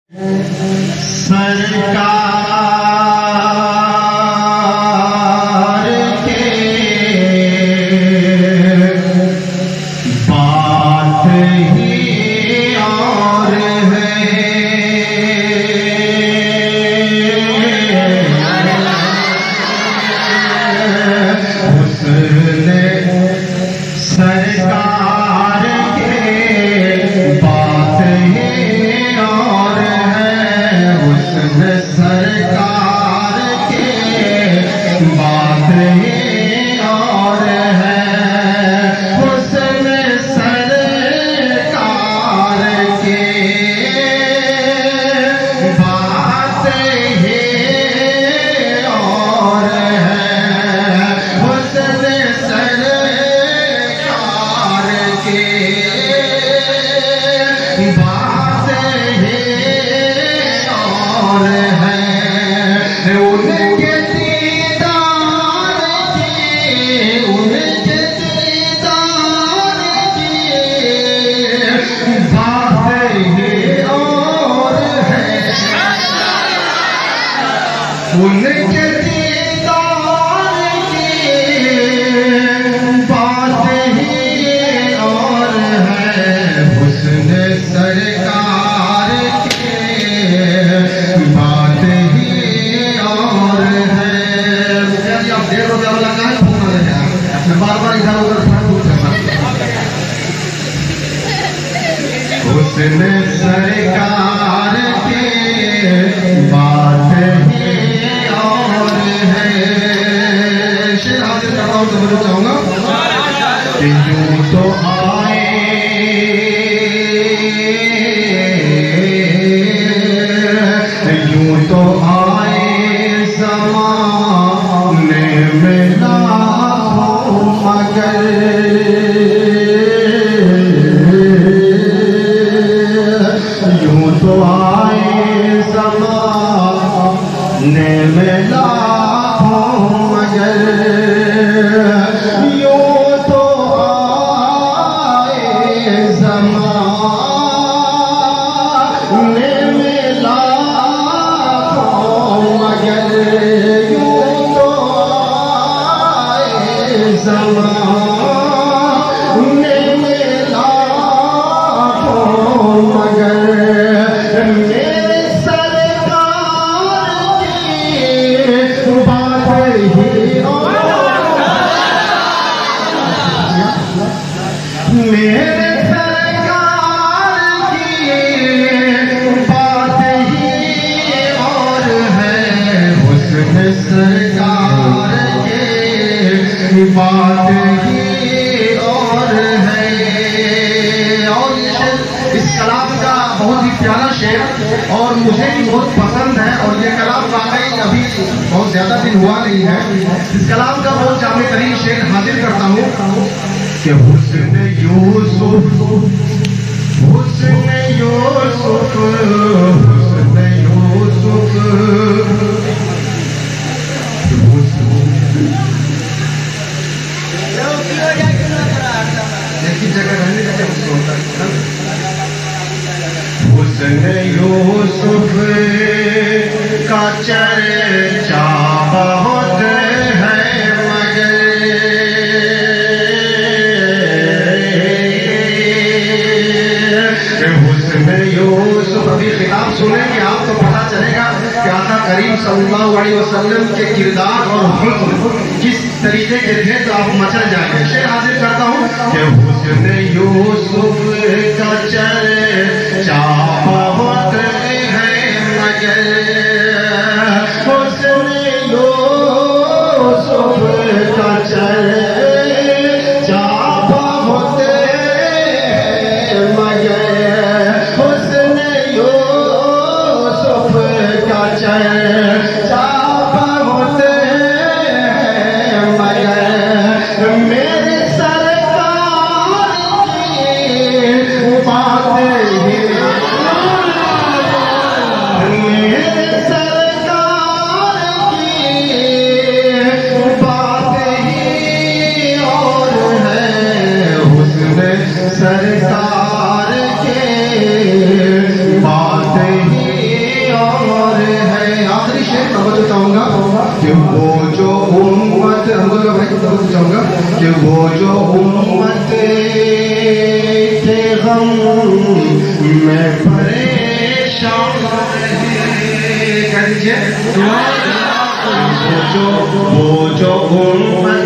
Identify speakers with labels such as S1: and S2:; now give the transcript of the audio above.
S1: सरकार के बात ही और है। शेर हाजिर करता हूँ तो मैं चाहूंगा कि यूं तो आए ज़माने में लाखों मगर तो आए ज़माने में लाखों मगर यूं तो आए ज़माने में लाखों मगर यूं तो आए ज़माने में लाखों मगर मेरे सरकार की बात ही और मेरे सरकार की बात ही और है। हुस्न सरकार के बात ही और है। और इस कलाम का बहुत ही प्यारा शेर और मुझे भी बहुत पसंद है। और ये कलाम वाकई अभी बहुत ज्यादा दिन हुआ नहीं है। इस कलाम का बहुत जामे तरीन शेर हाजिर करता हूँ कि हुस्न यूसुफ हुस्न यूसुफ हुस्न यूसुफ एक ही जगह रहने का क्या होता है। हुस्न यूसुफ का चर्चा बहुत है मगर हुस्न यूसुफ अभी खिताब सुनेंगे आप तो पता चलेगा कि आका करीम सल्लल्लाहु अलैहि वसल्लम के किरदार और हुस्न किस तरीके के थे तो आप मचल जाएंगे। शेर हाजिर करता हूँ कि हुस्न यूसुफ का चर्चा बहुत है मगर हुस्न यूसुफ का चर्चा बहुत है मगर हुस्न यूसुफ का चर्चा बहुत है मगर मेरे सरकार की बात ही मेरे सरकार की बात ही और है। हुस्न सरकार के बात ही से तवज्जो चाहूंगा कि वो जो उम्मत अंगुल भाई तवज्जो चाहूंगा कि वो जो उम्मत के गम में परेशान है वो जो उम्मत